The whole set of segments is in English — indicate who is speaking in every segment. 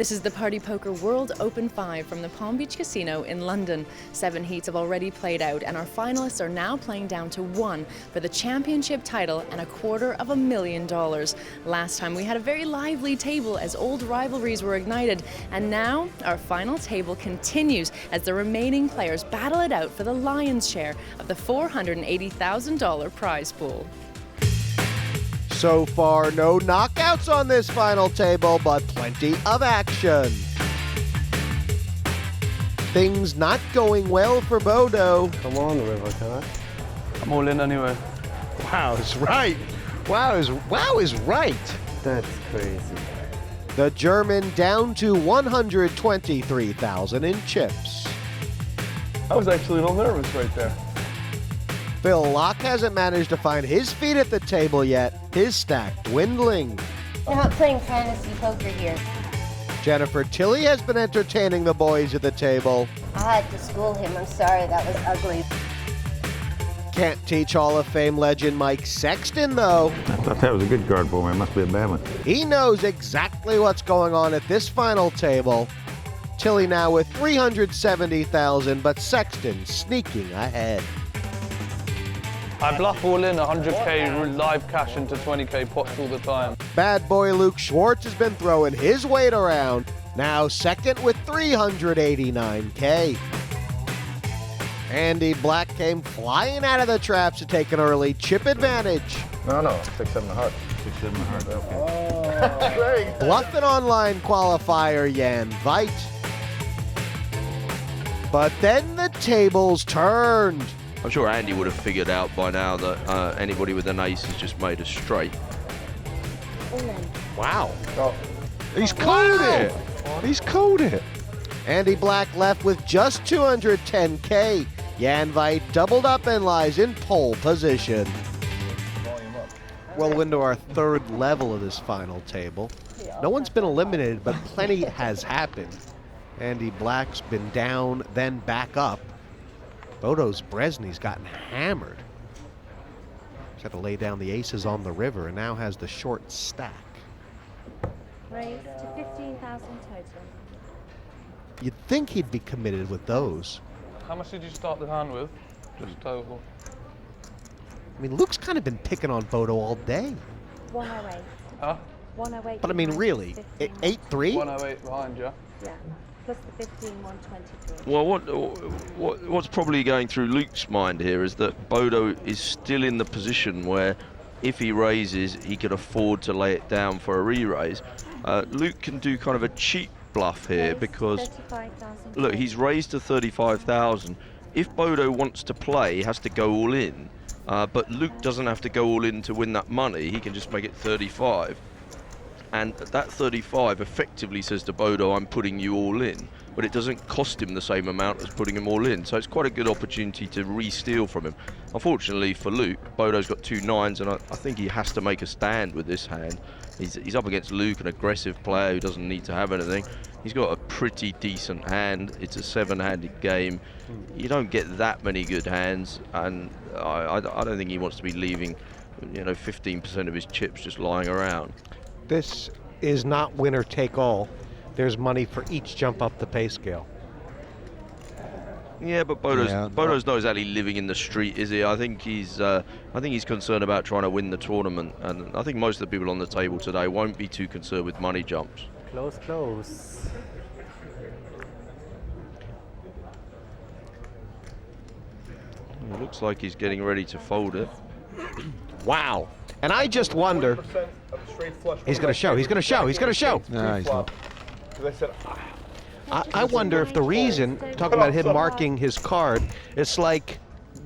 Speaker 1: This is the Party Poker World Open 5 from the Palm Beach Casino in London. 7 heats have already played out and our finalists are now playing down to 1 for the championship title and $250,000. Last time we had a very lively table as old rivalries were ignited, and now our final table continues as the remaining players battle it out for the lion's share of the $480,000 prize pool.
Speaker 2: So far, no knockouts on this final table, but plenty of action. Things not going well for Bodo.
Speaker 3: Come on, River, can I?
Speaker 4: I'm all in anyway.
Speaker 2: Wow is right. Wow is right.
Speaker 3: That's crazy.
Speaker 2: The German down to 123,000 in chips.
Speaker 4: I was actually a little nervous right there.
Speaker 2: Phil Laak hasn't managed to find his feet at the table yet. His stack dwindling.
Speaker 5: We're not playing fantasy poker here.
Speaker 2: Jennifer Tilley has been entertaining the boys at the table.
Speaker 5: I had to school him. I'm sorry, that was ugly.
Speaker 2: Can't teach Hall of Fame legend Mike Sexton, though.
Speaker 6: I thought that was a good card for me. It must be a bad one.
Speaker 2: He knows exactly what's going on at this final table. Tilley now with 370,000, but Sexton sneaking ahead.
Speaker 4: I bluff all in 100k live cash into 20k pots all the time.
Speaker 2: Bad boy Luke Schwartz has been throwing his weight around. Now second with 389k. Andy Black came flying out of the traps to take an early chip advantage.
Speaker 6: No, 6-7 of hearts. 6-7 of hearts, okay.
Speaker 2: Bluffing online qualifier Jan Veit. But then the tables turned.
Speaker 7: I'm sure Andy would have figured out by now that anybody with an ace has just made a straight.
Speaker 2: Wow.
Speaker 6: Oh.
Speaker 2: He's called it. He's called it. Andy Black left with just 210k. Jan Veit doubled up and lies in pole position. Well into our third level of this final table. No one's been eliminated, but plenty has happened. Andy Black's been down, then back up. Bodo Sbrzesny's gotten hammered. He's had to lay down the aces on the river and now has the short stack.
Speaker 8: Raised to 15,000 total.
Speaker 2: You'd think he'd be committed with those.
Speaker 4: How much did you start the hand with? Just total.
Speaker 2: I mean, Luke's kind of been picking on Bodo all day.
Speaker 8: 108.
Speaker 4: Huh?
Speaker 8: 108.
Speaker 2: But I mean, really, 8-3?
Speaker 4: 108 behind you.
Speaker 8: Yeah. Plus the 15, 123.
Speaker 7: Well, what's probably going through Luke's mind here is that Bodo is still in the position where if he raises, he could afford to lay it down for a re-raise. Luke can do kind of a cheap bluff here because, look, he's raised to 35,000. If Bodo wants to play, he has to go all in. But Luke doesn't have to go all in to win that money. He can just make it 35. And that 35 effectively says to Bodo, I'm putting you all in, but it doesn't cost him the same amount as putting him all in. So it's quite a good opportunity to re-steal from him. Unfortunately for Luke, Bodo's got 2 9s, and I think he has to make a stand with this hand. He's up against Luke, an aggressive player who doesn't need to have anything. He's got a pretty decent hand. It's a 7-handed game. You don't get that many good hands, and I don't think he wants to be leaving 15% of his chips just lying around.
Speaker 2: This is not winner take all. There's money for each jump up the pay scale.
Speaker 7: Yeah, but Bodo's not exactly living in the street, is he? I think he's concerned about trying to win the tournament, and I think most of the people on the table today won't be too concerned with money jumps.
Speaker 3: Close.
Speaker 7: It looks like he's getting ready to fold it.
Speaker 2: Wow. And I just wonder. He's going to show. He's going to show. He's going to show.
Speaker 6: No, he's not.
Speaker 2: I wonder if the reason, talking about him marking his card, it's like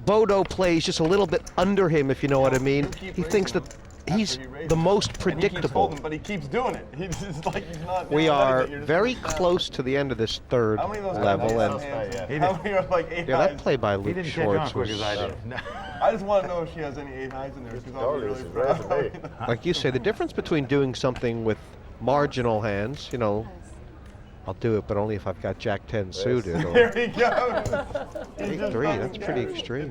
Speaker 2: Bodo plays just a little bit under him, if you know what I mean. He thinks that he's the most predictable.
Speaker 9: But he keeps doing it. He's like he's not.
Speaker 2: We are very close to the end of this third level, and that play by Luke Schwartz was.
Speaker 9: I just want to know if she has any 8 highs in there because I'll be really proud.
Speaker 2: Like you say, the difference between doing something with marginal hands, I'll do it, but only if I've got Jack 10 suited.
Speaker 9: There he goes.
Speaker 2: 8-3, that's pretty extreme.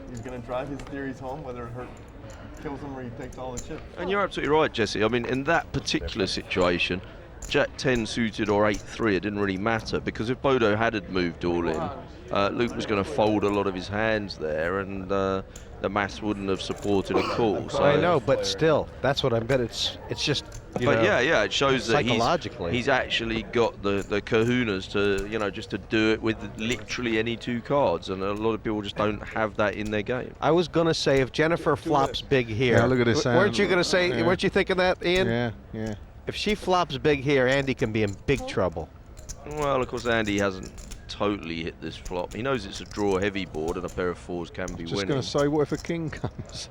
Speaker 9: He's going to drive his theories home, whether it kills him or he takes all the chips.
Speaker 7: And you're absolutely right, Jesse. I mean, in that particular situation, Jack 10 suited or 8-3, it didn't really matter, because if Bodo had moved all in, Luke was going to fold a lot of his hands there, and the maths wouldn't have supported a call. So
Speaker 2: I know, but still, that's what I bet. It's just.
Speaker 7: But yeah, it shows that
Speaker 2: he's
Speaker 7: actually got the kahunas to, just to do it with literally any 2 cards, and a lot of people just don't have that in their game.
Speaker 2: I was gonna say if Jennifer flops big here.
Speaker 6: Yeah, look at this.
Speaker 2: Weren't you gonna say?
Speaker 6: Yeah.
Speaker 2: Weren't you thinking that, Ian?
Speaker 6: Yeah.
Speaker 2: If she flops big here, Andy can be in big trouble.
Speaker 7: Well, of course, Andy hasn't totally hit this flop. He knows it's a draw heavy board, and a pair of 4s can be
Speaker 6: Just
Speaker 7: winning.
Speaker 6: going to say, what if a king comes?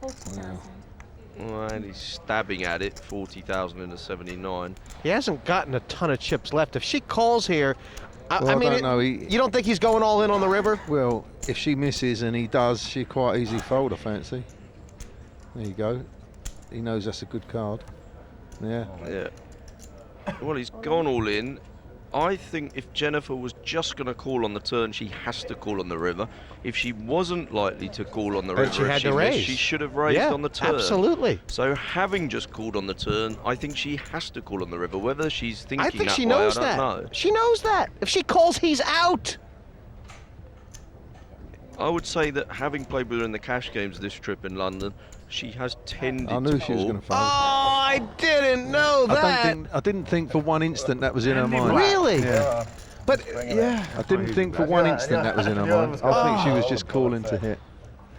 Speaker 8: 40,000.
Speaker 7: Well, and he's stabbing at it, 40,000 in a 79.
Speaker 2: He hasn't gotten a ton of chips left. If she calls here,
Speaker 6: Well,
Speaker 2: I mean,
Speaker 6: don't know.
Speaker 2: you don't think he's going all in on the river?
Speaker 6: Well, if she misses and he does, she quite easy fold, I fancy. There you go. He knows that's a good card. Yeah.
Speaker 7: Yeah. Well, he's gone all in. I think if Jennifer was just going to call on the turn, she has to call on the river. If she wasn't likely to call on the river,
Speaker 2: she had to raise.
Speaker 7: She should have raised on the turn.
Speaker 2: Absolutely.
Speaker 7: So having just called on the turn, I think she has to call on the river. Whether she's thinking
Speaker 2: I think
Speaker 7: that
Speaker 2: she
Speaker 7: way,
Speaker 2: knows
Speaker 7: I don't
Speaker 2: that.
Speaker 7: know.
Speaker 2: She knows that. If she calls, he's out.
Speaker 7: I would say that having played with her in the cash games this trip in London, she has tended
Speaker 6: I
Speaker 7: to
Speaker 6: knew she was
Speaker 7: call.
Speaker 6: going to fold.
Speaker 2: Oh, I didn't know that.
Speaker 6: I didn't think for one instant that was in her mind.
Speaker 2: Really?
Speaker 6: Yeah.
Speaker 2: But yeah,
Speaker 6: I didn't think for one instant that was in her mind. I think she was just calling to hit.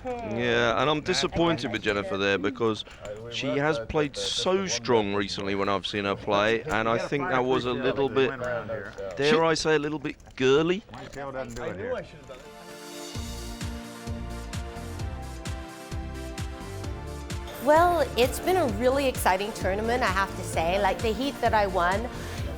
Speaker 7: Yeah, and I'm disappointed with Jennifer there because she has played so strong recently when I've seen her play, and I think that was a little bit, dare I say, a little bit girly.
Speaker 5: Well, it's been a really exciting tournament, I have to say. Like the heat that I won,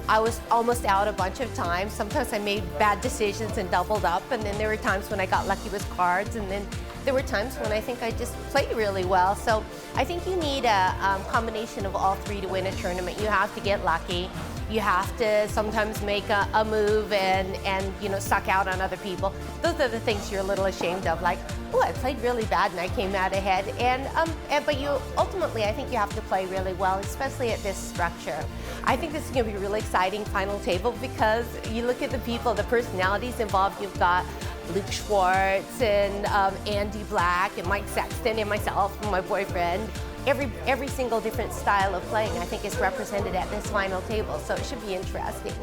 Speaker 5: I was almost out a bunch of times. Sometimes I made bad decisions and doubled up, and then there were times when I got lucky with cards, and then there were times when I think I just played really well. So I think you need a combination of all 3 to win a tournament. You have to get lucky. You have to sometimes make a move and suck out on other people. Those are the things you're a little ashamed of, like, oh, I played really bad and I came out ahead. But you ultimately, I think you have to play really well, especially at this structure. I think this is going to be a really exciting final table because you look at the people, the personalities involved. You've got Luke Schwartz and Andy Black and Mike Sexton and myself and my boyfriend. Every single different style of playing, I think, is represented at this final table, so it should be interesting.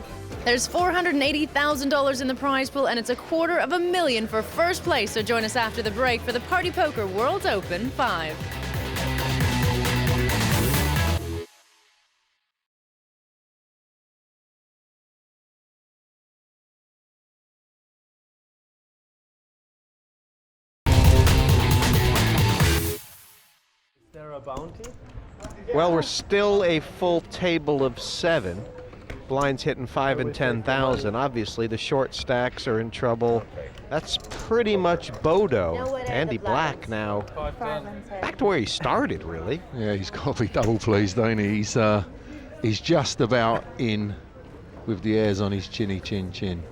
Speaker 1: There's $480,000 in the prize pool, and it's $250,000 for first place. So join us after the break for the Party Poker World Open 5.
Speaker 3: Is there a bounty?
Speaker 2: well, we're still a full table of 7. Blinds hitting 5 and 10,000. Obviously, the short stacks are in trouble. That's pretty much Bodo. Andy Black now back to where he started, really.
Speaker 6: Yeah, he's got to be double pleased, don't he? He's just about in with the airs on his chinny chin chin.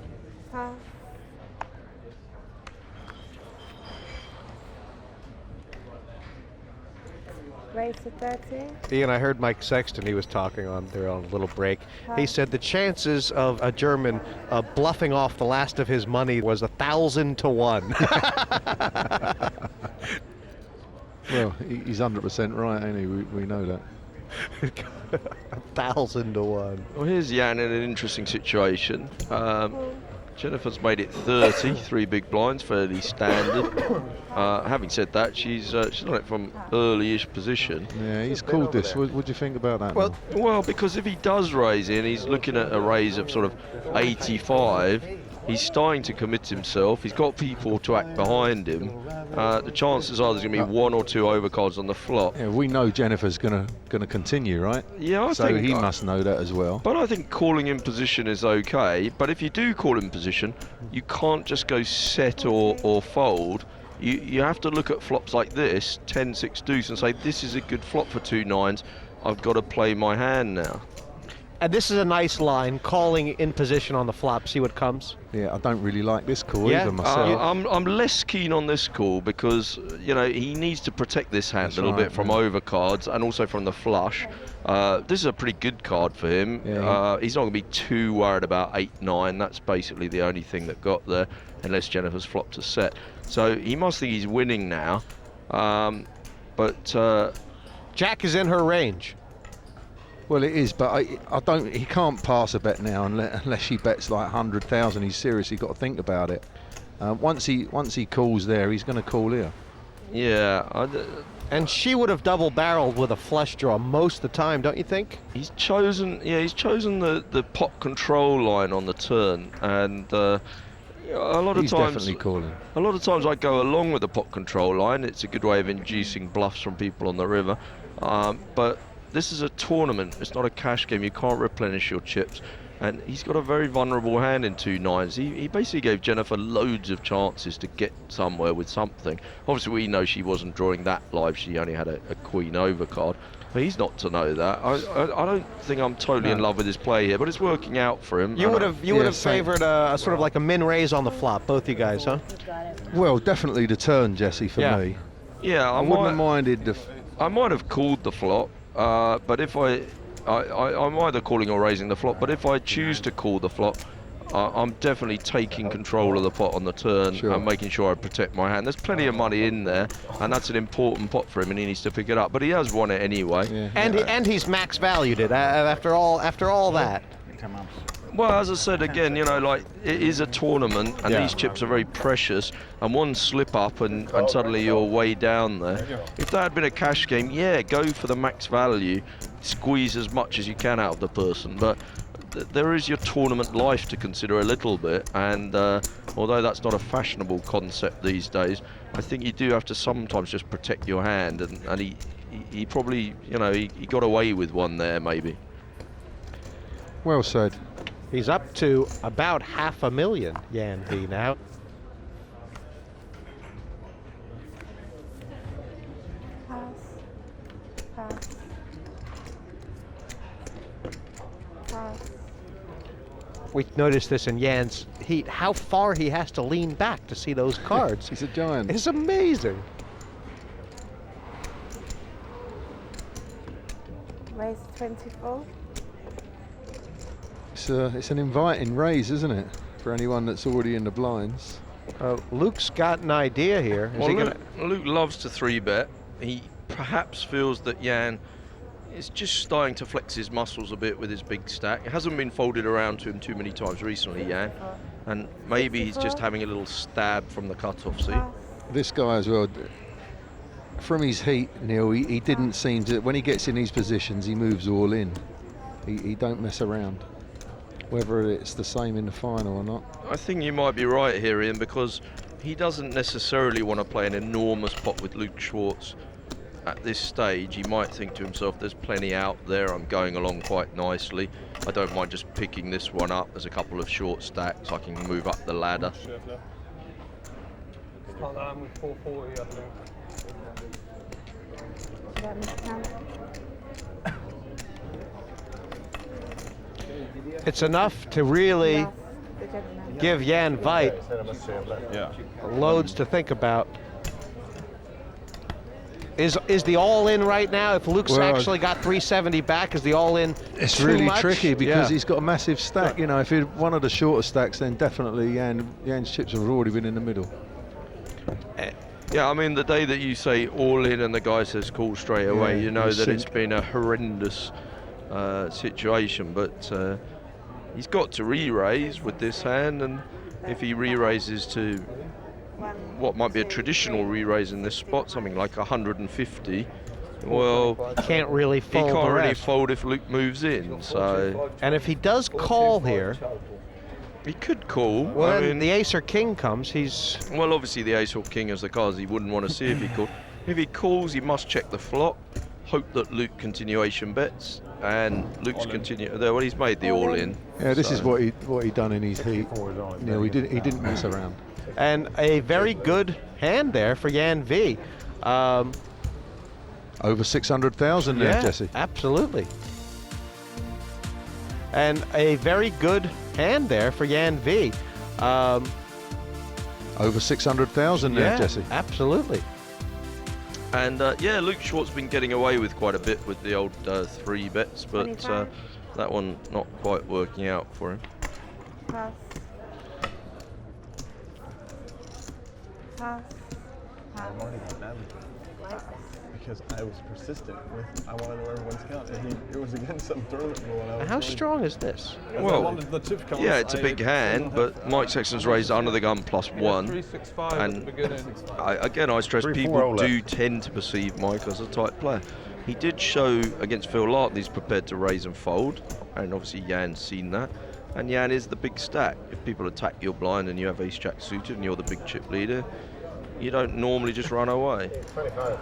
Speaker 8: Raise to 30.
Speaker 2: Ian, I heard Mike Sexton, he was talking on there on a little break. He said the chances of a German bluffing off the last of his money was 1,000 to 1.
Speaker 6: Well, he's 100% right, ain't he? We know that.
Speaker 2: 1,000 to 1.
Speaker 7: Well, here's Jan in an interesting situation. Jennifer's made it 30, 3 big blinds, fairly standard. Having said that, she's done it from early-ish position.
Speaker 6: Yeah, he's called this. What do you think about that?
Speaker 7: Well, because if he does raise in, he's looking at a raise of sort of 85. He's starting to commit himself. He's got people to act behind him. The chances are there's going to be 1 or 2 overcards on the flop.
Speaker 6: Yeah, we know Jennifer's going to continue, right?
Speaker 7: Yeah, I
Speaker 6: so
Speaker 7: think
Speaker 6: he must know that as well.
Speaker 7: But I think calling in position is okay. But if you do call in position, you can't just go set or fold. You have to look at flops like this, 10, 6 deuce, and say this is a good flop for 2 nines. I've got to play my hand now.
Speaker 2: And this is a nice line, calling in position on the flop, see what comes.
Speaker 6: Yeah, I don't really like this call
Speaker 2: Yeah?
Speaker 6: either myself.
Speaker 7: I'm less keen on this call because, you know, he needs to protect this hand
Speaker 6: That's
Speaker 7: a little
Speaker 6: right,
Speaker 7: bit from
Speaker 6: yeah.
Speaker 7: overcards and also from the flush. This is a pretty good card for him.
Speaker 6: Yeah.
Speaker 7: He's not going to be too worried about 8-9. That's basically the only thing that got there, unless Jennifer's flopped a set. So he must think he's winning now. But
Speaker 2: Jack is in her range.
Speaker 6: Well, it is, but I don't. He can't pass a bet now unless she bets like 100,000. He's seriously got to think about it. Once he calls there, he's going to call here.
Speaker 7: yeah,
Speaker 2: And she would have double-barreled with a flush draw most of the time, don't you think?
Speaker 7: he's chosen the pot control line on the turn, and a lot of
Speaker 6: He's
Speaker 7: times
Speaker 6: definitely calling.
Speaker 7: A lot of times I go along with the pot control line. It's a good way of inducing bluffs from people on the river. But this is a tournament. It's not a cash game. You can't replenish your chips. And he's got a very vulnerable hand in 2-9s. He basically gave Jennifer loads of chances to get somewhere with something. Obviously, we know she wasn't drawing that live. She only had a queen overcard. But he's not to know that. I don't think I'm totally in love with his play here, but it's working out for him.
Speaker 2: You would have favored a sort of like a min raise on the flop, both you guys, huh?
Speaker 6: Well, definitely the turn, Jesse, for
Speaker 2: Yeah.
Speaker 6: me.
Speaker 7: Yeah,
Speaker 6: I wouldn't have minded
Speaker 7: I might have called the flop, but if I'm either calling or raising the flop, but if I choose to call the flop, I'm definitely taking control of the pot on the turn and making sure I protect my hand. There's plenty of money in there, and that's an important pot for him, and he needs to pick it up. But he has won it anyway.
Speaker 2: Yeah. And he's max valued it after all that.
Speaker 7: Well, as I said again, you know, like it is a tournament, and these chips are very precious. And one slip up, and suddenly you're way down there. If that had been a cash game, yeah, go for the max value, squeeze as much as you can out of the person. But there is your tournament life to consider a little bit, and although that's not a fashionable concept these days, I think you do have to sometimes just protect your hand. And he probably, you know, he got away with one there maybe.
Speaker 6: Well said.
Speaker 2: He's up to about $500,000 Yan V now.
Speaker 8: Pass.
Speaker 2: We noticed this in Yan's heat, how far he has to lean back to see those cards.
Speaker 6: He's a giant.
Speaker 2: It's amazing.
Speaker 8: Raise 24.
Speaker 6: It's an inviting raise, isn't it, for anyone that's already in the blinds?
Speaker 2: Luke's got an idea here.
Speaker 7: Luke loves to 3-bet. He perhaps feels that Yan is just starting to flex his muscles a bit with his big stack. It hasn't been folded around to him too many times recently, Yan. And maybe he's just having a little stab from the cutoff, see?
Speaker 6: This guy as well, from his heat, Neil, he didn't seem to, when he gets in these positions, he moves all in. He don't mess around. Whether it's the same in the final or not.
Speaker 7: I think you might be right here, Ian, because he doesn't necessarily want to play an enormous pot with Luke Schwartz at this stage. He might think to himself, there's plenty out there, I'm going along quite nicely. I don't mind just picking this one up. There's a couple of short stacks, I can move up the ladder.
Speaker 3: With 440, I think.
Speaker 2: It's enough to really give Yan Veit loads to think about. Is the all-in right now? If Luke's actually got 370 back, is the all-in
Speaker 6: It's
Speaker 2: too
Speaker 6: really
Speaker 2: much?
Speaker 6: tricky because he's got a massive stack. You know, if he'd one of the shorter stacks, then definitely Yan's chips have already been in the middle.
Speaker 7: Yeah, I mean, the day that you say all in and the guy says call straight away, you know that it's been a horrendous situation. But he's got to re-raise with this hand, and if he re-raises to what might be a traditional re-raise in this spot, something like 150, well,
Speaker 2: can't really fold.
Speaker 7: He can't
Speaker 2: the
Speaker 7: really
Speaker 2: rest.
Speaker 7: fold if Luke moves in. So,
Speaker 2: and if he does call here,
Speaker 7: he could call.
Speaker 2: Well,
Speaker 7: I
Speaker 2: then
Speaker 7: mean,
Speaker 2: the ace or king comes. He's
Speaker 7: obviously the ace or king is the cards he wouldn't want to see if he called. If he calls, he must check the flop, hope that Luke continuation bets, and Luke's continue. Well, he's made the all in.
Speaker 6: Yeah, this is what he done in his heat. No, he didn't mess around.
Speaker 2: And a very good hand there for Yan V.
Speaker 6: Over 600,000 there, Jesse.
Speaker 2: Absolutely. And a very good hand there for Jan V.
Speaker 6: Over 600,000 there,
Speaker 2: Yeah,
Speaker 6: Jesse.
Speaker 2: absolutely.
Speaker 7: And yeah, Luke Schwartz been getting away with quite a bit with the old 3 bets, but
Speaker 8: 25.
Speaker 7: that one not quite working out for him.
Speaker 8: Pass. Pass.
Speaker 9: I'm already got mad with him because I was persistent with I wanted to know everyone's count, and it was against some tournament rule. And I was
Speaker 2: How
Speaker 9: really-
Speaker 2: strong is this?
Speaker 9: I
Speaker 7: Well,
Speaker 9: wanted the chip count.
Speaker 7: yeah, it's a big hand, but Mike Sexton's raised under the gun +1.
Speaker 4: 365 at the
Speaker 7: And
Speaker 4: beginning.
Speaker 7: I stress
Speaker 10: 3-4
Speaker 7: people
Speaker 10: all
Speaker 7: do
Speaker 10: left.
Speaker 7: tend to perceive Mike as a tight player. He did show against Phil Laak that he's prepared to raise and fold, and obviously Jan's seen that. And Jan is the big stack. If people attack your blind and you have ace-jack suited and you're the big chip leader, you don't normally just run away.
Speaker 10: 25.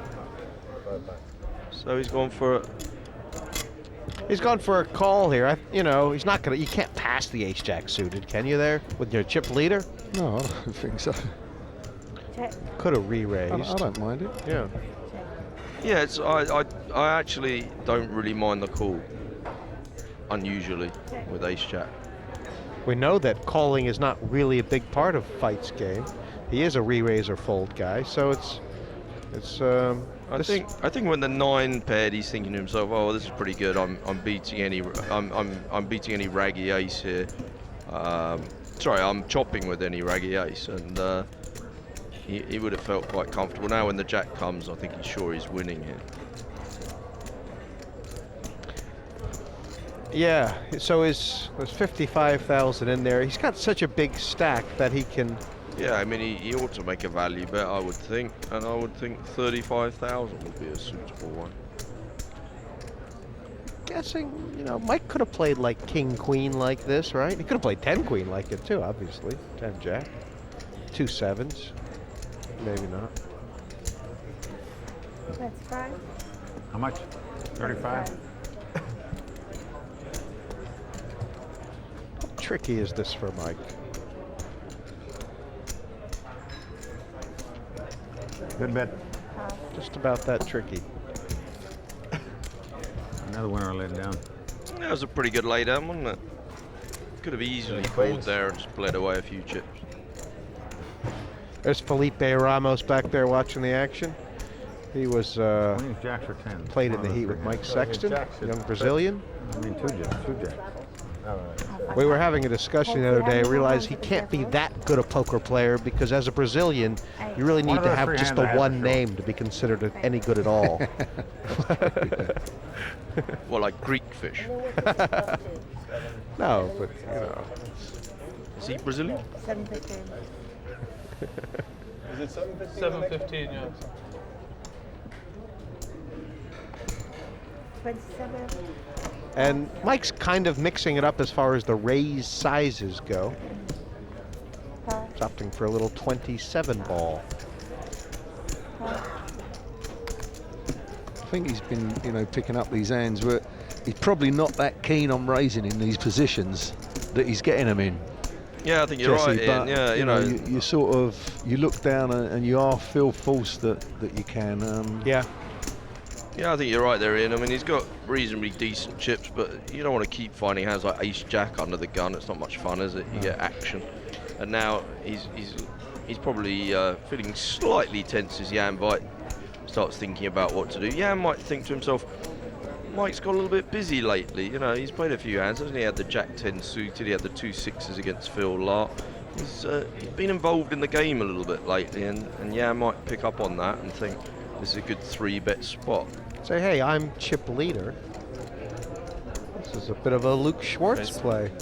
Speaker 7: So he's gone for it.
Speaker 2: He's gone for a call here. You know, he's not gonna. You can't pass the ace-jack suited, can you? There with your chip leader,
Speaker 6: No, I don't think so.
Speaker 8: Check.
Speaker 2: could have
Speaker 6: I
Speaker 2: re-raised.
Speaker 6: don't mind it.
Speaker 2: Yeah.
Speaker 7: Yeah, it's, I actually don't really mind the call, unusually, with ace-jack.
Speaker 2: We know that calling is not really a big part of Feit's game. He is a re-raise or fold guy, so it's.
Speaker 7: I think when the 9 paired, he's thinking to himself, "Oh, this is pretty good. I'm beating any raggy ace here. Sorry, I'm chopping with any raggy ace." And he would have felt quite comfortable. Now, when the jack comes, I think he's sure he's winning here.
Speaker 2: Yeah. So there's 55,000 in there. He's got such a big stack that he can.
Speaker 7: Yeah, I mean, he ought to make a value bet, I would think, and I would think 35,000 would be a suitable one.
Speaker 2: Guessing, you know, Mike could have played like King Queen like this, right? He could have played 10 Queen like it too, obviously. 10 Jack, 2 sevens, maybe not.
Speaker 8: 25.
Speaker 10: How much? 35?
Speaker 2: How tricky is this for Mike?
Speaker 10: Good bet.
Speaker 2: Just about that tricky.
Speaker 10: Another winner laid down.
Speaker 7: That was a pretty good laydown, wasn't it? Could have easily called there and just bled away a few chips.
Speaker 2: There's Felipe Ramos back there watching the action. He was
Speaker 10: Queens, jacks, or 10.
Speaker 2: played in the heat with Mike Sexton, young Brazilian.
Speaker 10: I mean, 2 jacks.
Speaker 2: We were having a discussion the other day. I realized he can't be that good a poker player because as a Brazilian, you really need to have just the one name to be considered any good at all.
Speaker 7: Well, like Greek fish.
Speaker 2: No, but you know.
Speaker 7: Is he Brazilian?
Speaker 8: 715.
Speaker 9: Is it 7:15?
Speaker 4: 7:15, yeah.
Speaker 8: 27.
Speaker 2: And Mike's kind of mixing it up as far as the raise sizes go.
Speaker 8: Pass.
Speaker 2: He's opting for a little 27 ball.
Speaker 8: Pass.
Speaker 6: I think he's been, you know, picking up these hands where he's probably not that keen on raising in these positions that he's getting them in.
Speaker 7: Yeah, I think you're
Speaker 6: Jesse,
Speaker 7: right,
Speaker 6: but,
Speaker 7: Ian. Yeah, you know.
Speaker 6: you sort of, you look down and you are feel forced that you can.
Speaker 2: Yeah.
Speaker 7: Yeah, I think you're right there, Ian. I mean, he's got reasonably decent chips, but you don't want to keep finding hands like ace-jack under the gun. It's not much fun, is it? You get action. And now he's probably feeling slightly tense as Jan Veit starts thinking about what to do. Jan might think to himself, Mike's got a little bit busy lately. You know, he's played a few hands, hasn't he? He had the Jack-10 suited, he had the 2 6s against Phil Laak. He's been involved in the game a little bit lately, and Jan might pick up on that and think this is a good 3-bet spot.
Speaker 2: Say, hey, I'm chip leader. This is a bit of a Luke Schwartz play.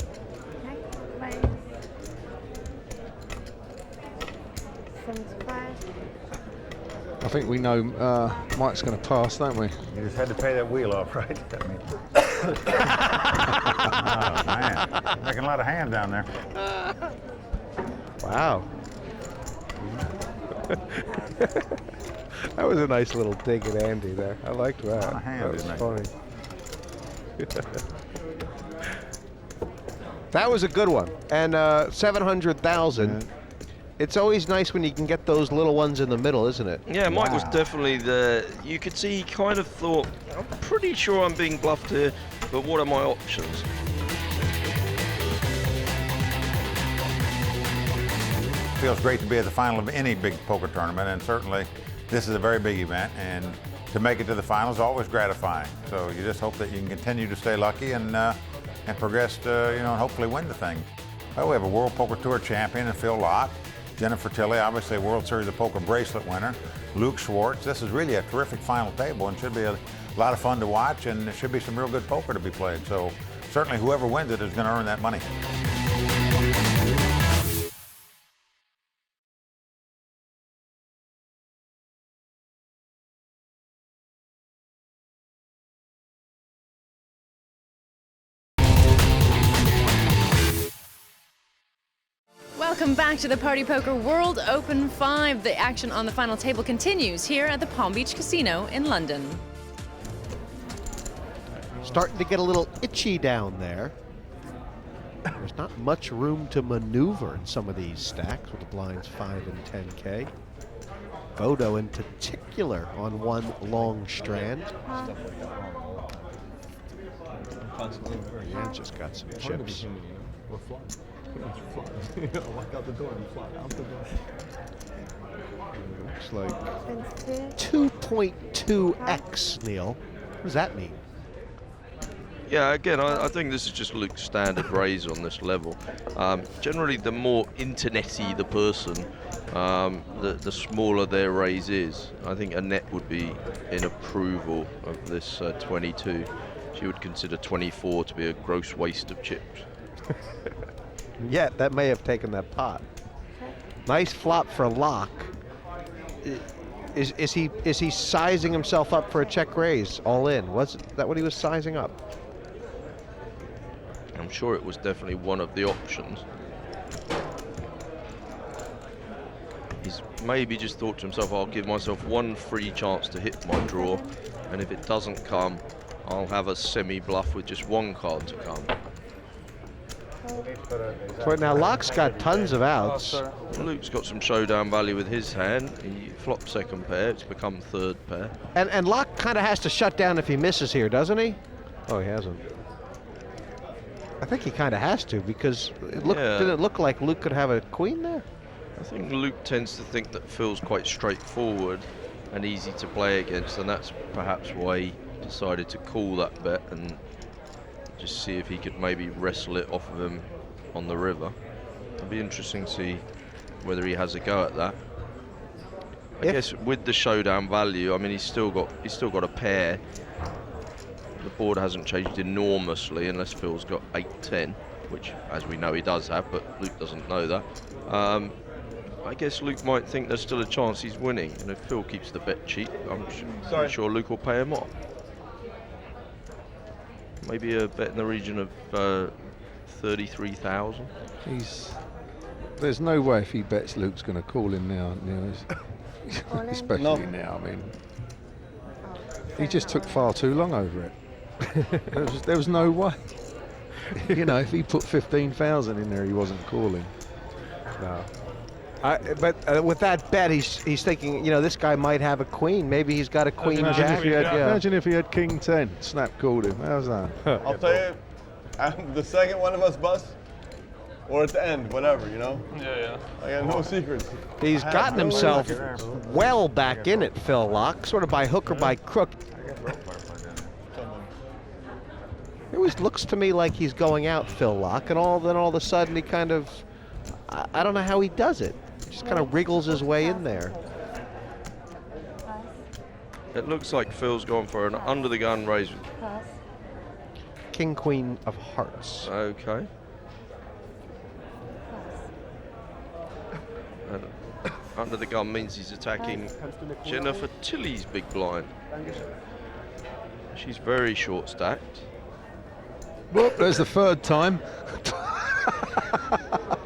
Speaker 8: Okay. 75.
Speaker 6: I think we know Mike's going to pass, don't we?
Speaker 10: You just had to pay that wheel off, right? I mean. Oh, man. Making a lot of hand down there.
Speaker 2: Wow. That was a nice little dig at Andy there. I liked that.
Speaker 10: On a hand,
Speaker 2: That was
Speaker 10: isn't it?
Speaker 2: funny. That was a good one. And 700,000.
Speaker 6: Yeah.
Speaker 2: It's always nice when you can get those little ones in the middle, isn't it?
Speaker 7: Yeah, Mike was definitely the. You could see he kind of thought, I'm pretty sure I'm being bluffed here, but what are my options?
Speaker 10: feels great to be at the final of any big poker tournament, and certainly this is a very big event, and to make it to the final is always gratifying. So you just hope that you can continue to stay lucky and progress to, you know, and hopefully win the thing. Well, we have a World Poker Tour champion in Phil Laak, Jennifer Tilly, obviously a World Series of Poker bracelet winner, Luke Schwartz. This is really a terrific final table and should be a lot of fun to watch, and there should be some real good poker to be played. So certainly whoever wins it is going to earn that money.
Speaker 1: Welcome back to the Party Poker World Open 5. The action on the final table continues here at the Palm Beach Casino in London.
Speaker 2: Starting to get a little itchy down there. There's not much room to maneuver in some of these stacks with the blinds 5 and 10K. Bodo in particular on one long strand. Yeah, just got some chips.
Speaker 9: We're flying. Walk out the door and fly out the door.
Speaker 2: Looks like 2.2x, Neil. What does that mean?
Speaker 7: Yeah, again, I think this is just Luke's standard raise on this level. Generally, the more internety the person, the smaller their raise is. I think Annette would be in approval of this 22. She would consider 24 to be a gross waste of chips.
Speaker 2: Yeah, that may have taken that pot. Nice flop for Laak. Is he sizing himself up for a check raise all in? Was that what he was sizing up?
Speaker 7: I'm sure it was definitely one of the options. He's maybe just thought to himself, I'll give myself one free chance to hit my draw, and if it doesn't come, I'll have a semi-bluff with just one card to come.
Speaker 2: So now Laak's got tons of outs.
Speaker 7: Luke's got some showdown value with his hand. He flopped second pair, it's become third pair.
Speaker 2: And Laak kind of has to shut down if he misses here, doesn't he? Oh, he hasn't. I think he kind of has to, because didn't it look like Luke could have a queen there?
Speaker 7: I think Luke tends to think that Phil's quite straightforward and easy to play against, and that's perhaps why he decided to call that bet and just see if he could maybe wrestle it off of him on the river. It'd be interesting to see whether he has a go at that. I guess with the showdown value, I mean, he's still got a pair. The board hasn't changed enormously unless Phil's got 8-10, which, as we know, he does have, but Luke doesn't know that. I guess Luke might think there's still a chance he's winning, and if Phil keeps the bet cheap, I'm sure Luke will pay him off. Maybe a bet in the region of 33,000.
Speaker 6: There's no way if he bets Luke's going to call him now, especially now. I mean, he just took far too long over it. there was no way. You know, if he put 15,000 in there, he wasn't calling.
Speaker 2: No. But with that bet, he's thinking, you know, this guy might have a queen. Maybe he's got a queen jack.
Speaker 6: Imagine if he had king 10. Snap called him. How's that?
Speaker 9: I'll tell you, the second one of us busts, or at the end, whatever, you know?
Speaker 4: Yeah.
Speaker 9: I got no secrets.
Speaker 2: He's gotten himself well back in it, Phil Laak, sort of by hook or by crook. It always looks to me like he's going out, Phil Laak, and all of a sudden he kind of, I don't know how he does it. Just kind of wriggles his way in there.
Speaker 7: It looks like Phil's gone for an under the gun raise.
Speaker 2: King, queen of hearts.
Speaker 7: Okay. And under the gun means he's attacking Jennifer Tilly's big blind. She's very short stacked.
Speaker 6: Whoop, there's the third time.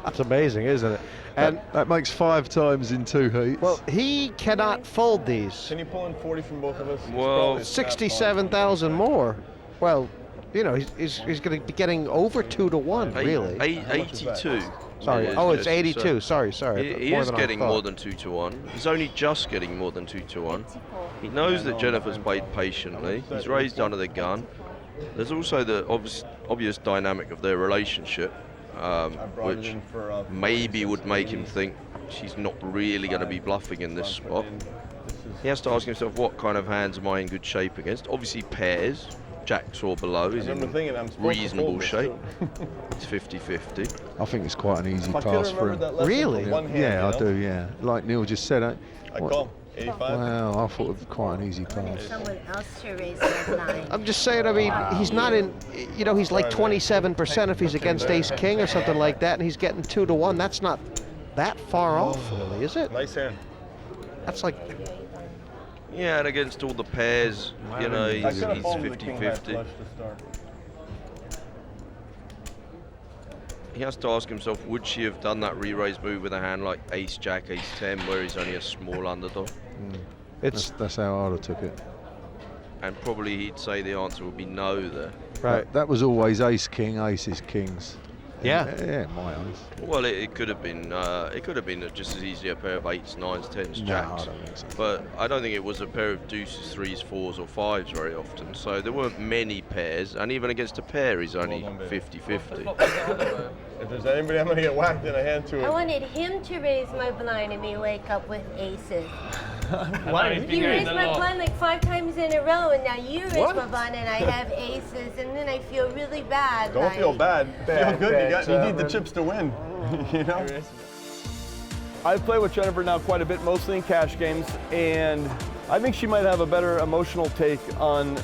Speaker 2: It's amazing, isn't it? And
Speaker 6: that makes 5 times in 2 heats.
Speaker 2: Well, he cannot fold these.
Speaker 9: Can you pull in 40 from both of us?
Speaker 7: Well,
Speaker 2: 67,000 more. Well, you know, he's going to be getting over 2 to 1, really.
Speaker 7: 82.
Speaker 2: Sorry. Oh, it's 82. Sorry.
Speaker 7: He is getting more than 2 to 1. He's only just getting more than 2 to 1. He knows that Jennifer's played patiently. He's raised under the gun. There's also the obvious dynamic of their relationship. which
Speaker 9: it in for,
Speaker 7: maybe would make him think she's not really going to be bluffing in this spot. He has to ask himself, what kind of hands am I in good shape against? Obviously pairs, jacks or below is in reasonable shape. It's 50-50.
Speaker 6: I think it's quite an easy pass for him.
Speaker 2: Really?
Speaker 6: Yeah, I do, yeah. Like Neil just said.
Speaker 9: I call. 85.
Speaker 6: Wow, I thought it was quite an easy pass.
Speaker 5: Someone else to raise their blind.
Speaker 2: I'm just saying, I mean, he's not in, you know, he's like 27% if he's against ace-king or something like that, and he's getting 2 to 1. That's not that far off, really, is it?
Speaker 9: Nice hand.
Speaker 2: That's like...
Speaker 7: Yeah, and against all the pairs, you know, he's 50-50. He has to ask himself, would she have done that re-raise move with a hand like ace-jack, ace-10, where he's only a small underdog?
Speaker 6: That's how I'd have took it.
Speaker 7: And probably he'd say the answer would be no there.
Speaker 6: Right. That was always ace-king, aces-kings.
Speaker 2: Yeah.
Speaker 6: Yeah, my eyes.
Speaker 7: Well, it could have been just as easily a pair of 8s, 9s, 10s, jacks.
Speaker 6: I don't think so.
Speaker 7: But I don't think it was a pair of deuces, 3s, 4s or 5s very often. So there weren't many pairs, and even against a pair he's only 50-50.
Speaker 9: If there's anybody I'm going to get whacked in a hand to
Speaker 5: I
Speaker 9: it.
Speaker 5: wanted him to raise my blind and me wake up with aces.
Speaker 4: Why?
Speaker 5: You raised my blind like 5 times in a row, and now you raise my blind and I have aces, and then I feel really bad.
Speaker 9: Don't feel bad. Feel good. You need the chips to win. You know?
Speaker 3: I've played with Jennifer now quite a bit, mostly in cash games, and I think she might have a better emotional take on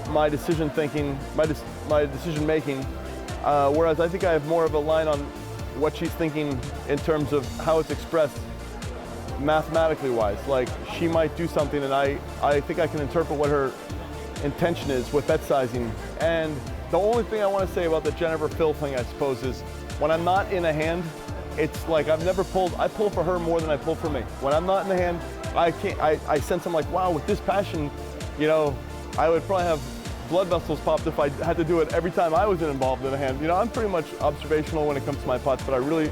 Speaker 3: my decision thinking, my decision making, whereas I think I have more of a line on what she's thinking in terms of how it's expressed mathematically wise. Like, she might do something and I think I can interpret what her intention is with bet sizing. And the only thing I want to say about the Jennifer Phil thing, I suppose, is when I'm not in a hand, it's like I pull for her more than I pull for me. When I'm not in the hand, I sense I'm like, wow, with this passion, you know, I would probably have blood vessels popped if I had to do it every time I was involved in a hand. You know, I'm pretty much observational when it comes to my pots, but I really,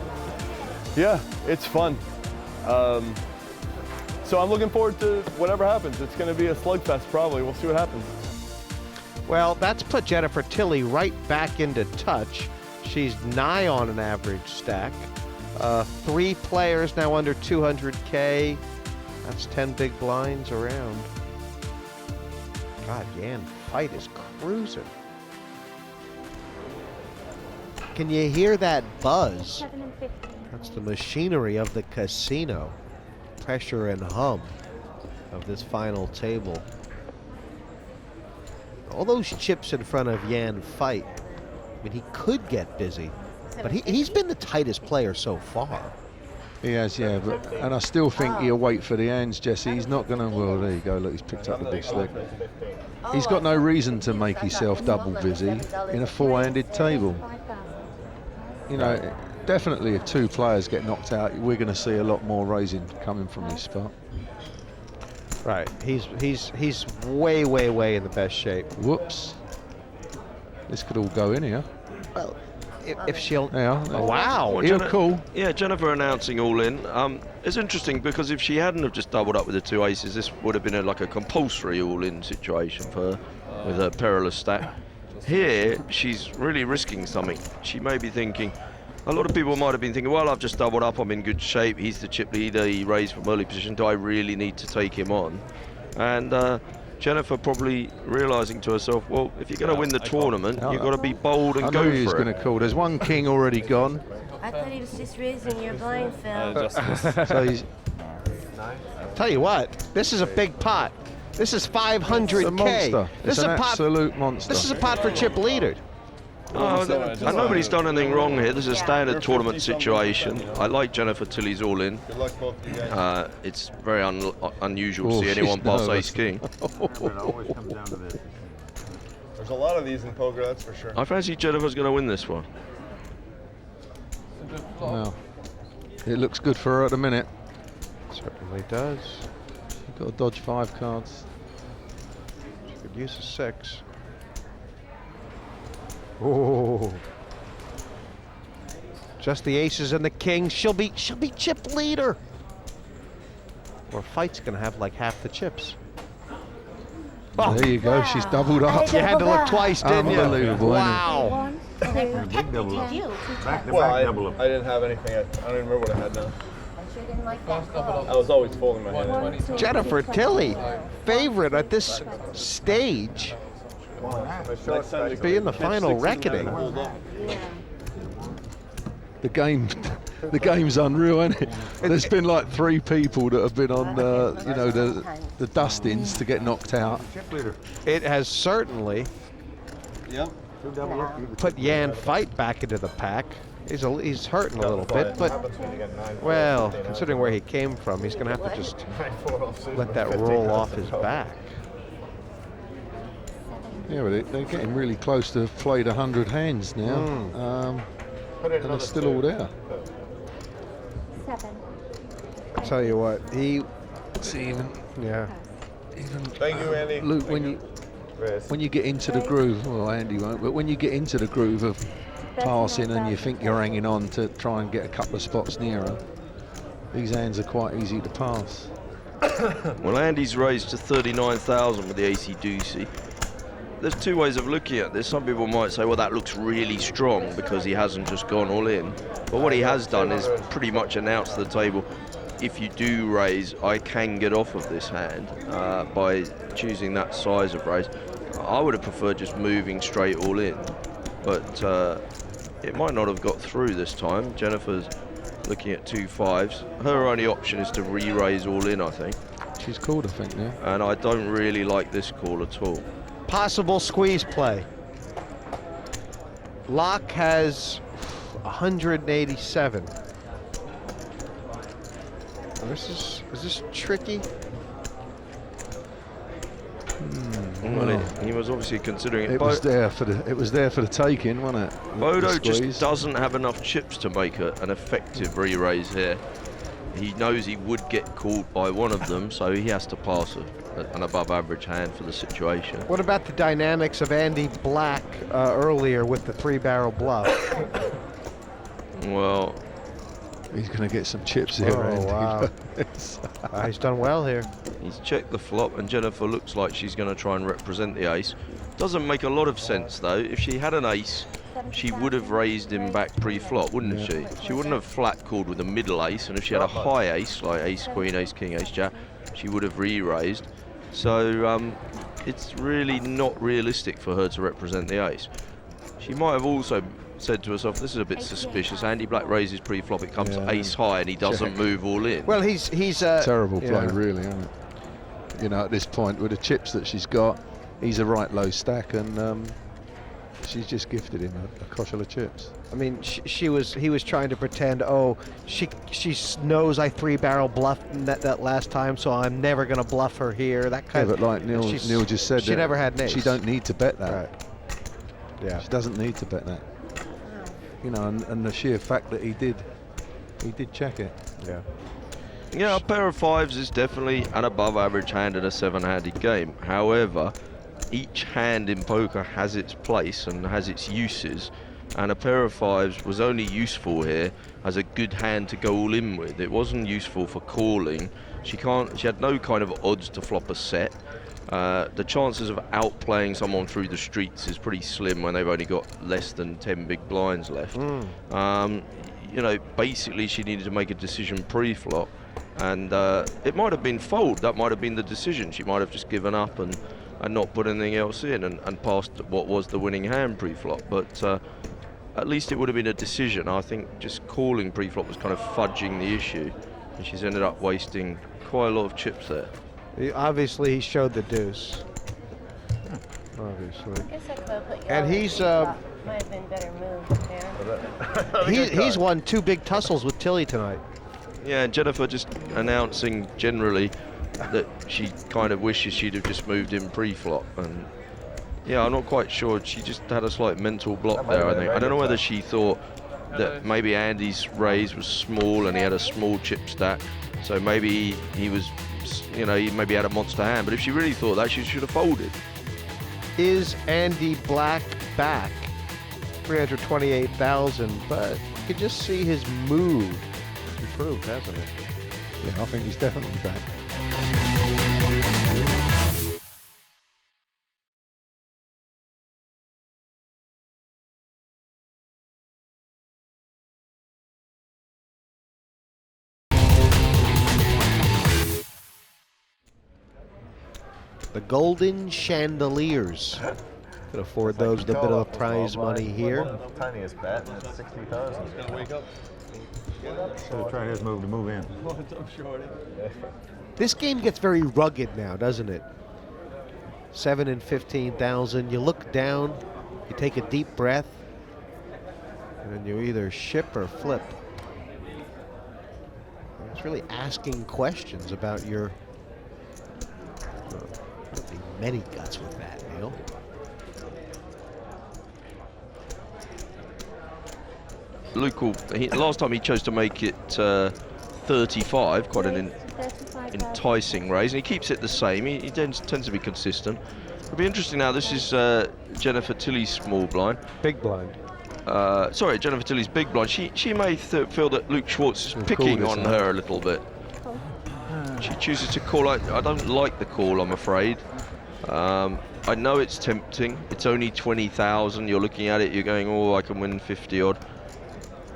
Speaker 3: yeah, it's fun. So I'm looking forward to whatever happens. It's going to be a slugfest probably. We'll see what happens.
Speaker 2: Well, that's put Jennifer Tilly right back into touch. She's nigh on an average stack. 3 players now under 200K. That's 10 big blinds around. God, Yan Veit is cruising. Can you hear that buzz?
Speaker 8: 7 and 15.
Speaker 2: That's the machinery of the casino. Pressure and hum of this final table. All those chips in front of Yan Veit. I mean, he could get busy, but he's been the tightest player so far.
Speaker 6: He has, yeah, and I still think he'll wait for the hands, Jesse. He's not going to, well, there you go, look, he's picked up the big slick. He's got no reason to make himself double busy in a 4-handed table. You know, definitely if 2 players get knocked out, we're going to see a lot more raising coming from this spot.
Speaker 2: Right, he's way, way, way in the best shape.
Speaker 6: Whoops. This could all go in here.
Speaker 2: Well, if she'll...
Speaker 6: Yeah.
Speaker 2: Oh, wow.
Speaker 6: He'll call.
Speaker 7: Yeah, Jennifer announcing all in. It's interesting because if she hadn't have just doubled up with the 2 aces, this would have been like a compulsory all-in situation for her with a perilous stack. Here, she's really risking something. She may be thinking, a lot of people might have been thinking, well, I've just doubled up, I'm in good shape, he's the chip leader, he raised from early position, do I really need to take him on? And Jennifer probably realising to herself, well, if you're going to win the tournament, you've got to be bold and go for it.
Speaker 6: I knew he was going to call. There's 1 king already gone.
Speaker 5: I thought he was just raising your blind, Phil.
Speaker 6: So he's...
Speaker 2: Tell you what, this is a big pot. This is 500K.
Speaker 6: It's a monster.
Speaker 2: This is
Speaker 6: an
Speaker 2: a pot,
Speaker 6: absolute monster.
Speaker 2: This is a pot for chip leader.
Speaker 7: And nobody's done anything wrong here. This is a standard tournament situation. I like Jennifer Tilly's all in.
Speaker 9: Good luck, both of you guys.
Speaker 7: It's very unusual to see anyone pass ace king.
Speaker 9: There's a lot of these in poker, that's for sure.
Speaker 7: I fancy Jennifer's going to win this one.
Speaker 6: Well, it looks good for her at the minute.
Speaker 2: Certainly does.
Speaker 6: You've got to dodge 5 cards.
Speaker 2: She could use a 6. Oh, just the aces and the kings. She'll be chip leader. Or Veit's gonna have like half the chips.
Speaker 6: Oh, there you go. She's doubled up.
Speaker 2: You had to look twice, didn't you?
Speaker 6: Unbelievable.
Speaker 2: Wow.
Speaker 10: Big double up. Back to
Speaker 3: Well,
Speaker 10: back double up.
Speaker 3: I didn't have anything. I don't even remember what I had now.
Speaker 5: Sure didn't like that call.
Speaker 3: I was always folding my hand.
Speaker 2: Jennifer Tilly, favorite at this stage, be in the final reckoning.
Speaker 6: The game's unreal, isn't it? There's been like 3 people that have been on, the dustins to get knocked out.
Speaker 2: It has certainly
Speaker 3: Yep.
Speaker 2: put Jan Veit back into the pack. He's hurting a little bit, but, well, considering where he came from, he's going to have to just let that roll off his back.
Speaker 6: Yeah, but they're getting really close to played 100 hands now, and they're still all there.
Speaker 8: 7.
Speaker 2: I'll tell you what,
Speaker 6: It's even.
Speaker 2: yeah.
Speaker 3: Thank you, Andy.
Speaker 6: Luke, when you get into the groove, well, Andy won't, but when you get into the groove of passing and you think you're hanging on to try and get a couple of spots nearer, these hands are quite easy to pass.
Speaker 7: Well, Andy's raised to 39,000 with the AC Deucey. There's 2 ways of looking at this. Some people might say, well, that looks really strong because he hasn't just gone all in. But what he has done is pretty much announced to the table, if you do raise, I can get off of this hand by choosing that size of raise. I would have preferred just moving straight all in, but it might not have got through this time. Jennifer's looking at 2 5s. Her only option is to re-raise all in, I think.
Speaker 6: She's called, I think, now.
Speaker 7: And I don't really like this call at all.
Speaker 2: Possible squeeze play. Laak has 187. Is this tricky?
Speaker 7: Well, he was obviously considering it.
Speaker 6: It was there for the taking, wasn't it?
Speaker 7: Bodo just doesn't have enough chips to make an effective re-raise here. He knows he would get called by one of them, so he has to pass an above average hand for the situation.
Speaker 2: What about the dynamics of Andy Black earlier with the 3-barrel bluff?
Speaker 7: Well,
Speaker 6: he's going to get some chips here, Andy.
Speaker 2: Wow. He's done well here.
Speaker 7: He's checked the flop, and Jennifer looks like she's going to try and represent the ace. Doesn't make a lot of sense, though. If she had an ace, she would have raised him back pre-flop, wouldn't she? She wouldn't have flat called with a middle ace, and if she had a high ace, like ace, queen, ace, king, ace, jack, she would have re-raised. So it's really not realistic for her to represent the ace. She might have also said to herself, this is a bit suspicious. Andy Black raises pre-flop, it comes ace high, and he doesn't move all in.
Speaker 2: Well, he's
Speaker 6: terrible play, really, isn't it? You know, at this point, with the chips that she's got, he's a right low stack, and she's just gifted him a crushful of chips.
Speaker 2: I mean, he was trying to pretend, oh, she knows I 3-barrel bluffed that last time, so I'm never going to bluff her here. That kind
Speaker 6: of. But like Neil just said,
Speaker 2: she never had an ace.
Speaker 6: She don't need to bet that.
Speaker 2: Right. Yeah.
Speaker 6: She doesn't need to bet that. You know, and the sheer fact that he did check it.
Speaker 2: Yeah.
Speaker 7: Yeah, a pair of 5s is definitely an above average hand in a 7-handed game. However, each hand in poker has its place and has its uses, and a pair of 5s was only useful here as a good hand to go all in with. It wasn't useful for calling. She had no kind of odds to flop a set. The chances of outplaying someone through the streets is pretty slim when they've only got less than 10 big blinds left. You know, basically she needed to make a decision pre-flop, and it might have been fold. That might have been the decision. She might have just given up and not put anything else in and passed what was the winning hand pre-flop. But at least it would have been a decision. I think just calling pre-flop was kind of fudging the issue, and she's ended up wasting quite a lot of chips there.
Speaker 2: Obviously, he showed the deuce. Obviously.
Speaker 5: I guess I could have put
Speaker 2: And
Speaker 5: yellow
Speaker 2: he's
Speaker 5: might have been better move there.
Speaker 2: he's won 2 big tussles with Tilly tonight.
Speaker 7: Yeah, and Jennifer just announcing generally that she kind of wishes she'd have just moved in pre-flop, and yeah, I'm not quite sure. She just had a slight mental block there, I think. I don't know whether she thought that maybe Andy's raise was small and he had a small chip stack, so maybe he was, you know, he maybe had a monster hand, but if she really thought that, she should have folded.
Speaker 2: Is Andy Black back? 328,000, but you can just see his mood improved, hasn't it?
Speaker 6: Yeah, I think he's definitely back.
Speaker 2: The golden chandeliers. Could afford those with a bit of prize money here.
Speaker 9: Tiniest bet, and it's 60,000.
Speaker 3: He's gonna wake up.
Speaker 10: So try his move to move in.
Speaker 3: What's up, Shorty?
Speaker 2: This game gets very rugged now, doesn't it? 7 and 15,000. You look down, you take a deep breath, and then you either ship or flip. It's really asking questions about your. Don't be many guts with that, Neil.
Speaker 7: Luke, last time he chose to make it 35, quite an enticing raise, and he keeps it the same. He tends to be consistent. It'll be interesting now. This is Jennifer Tilley's small blind.
Speaker 2: Big blind.
Speaker 7: Sorry, Jennifer Tilley's big blind. She may feel that Luke Schwartz is picking on her a little bit. She chooses to call out. I don't like the call, I'm afraid. I know it's tempting. It's only 20,000. You're looking at it, you're going, oh, I can win 50 odd.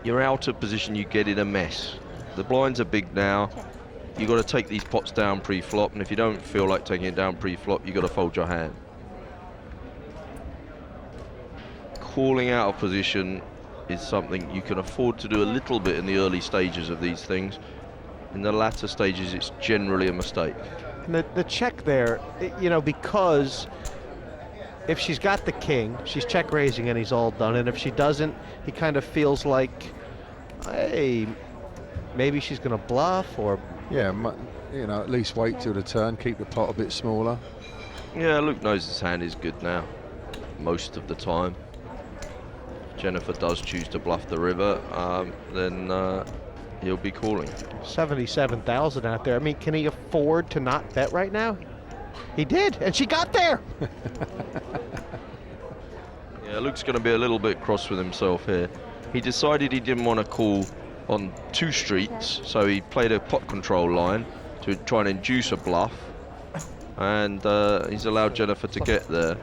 Speaker 7: You're out of position, you get in a mess. The blinds are big now. You've got to take these pots down pre-flop, and if you don't feel like taking it down pre-flop, you've got to fold your hand. Calling out of position is something you can afford to do a little bit in the early stages of these things. In the latter stages, it's generally a mistake.
Speaker 2: And the check there, you know, because if she's got the king, she's check raising and he's all done. And if she doesn't, he kind of feels like, hey, maybe she's going to bluff or.
Speaker 6: Yeah, you know, at least wait till the turn, keep the pot a bit smaller.
Speaker 7: Yeah, Luke knows his hand is good now, most of the time. If Jennifer does choose to bluff the river, then he'll be calling.
Speaker 2: 77,000 out there. I mean, can he afford to not bet right now? He did, and she got there.
Speaker 7: Yeah, Luke's going to be a little bit cross with himself here. He decided he didn't want to call on 2 streets, so he played a pot control line to try and induce a bluff, and he's allowed Jennifer to get there.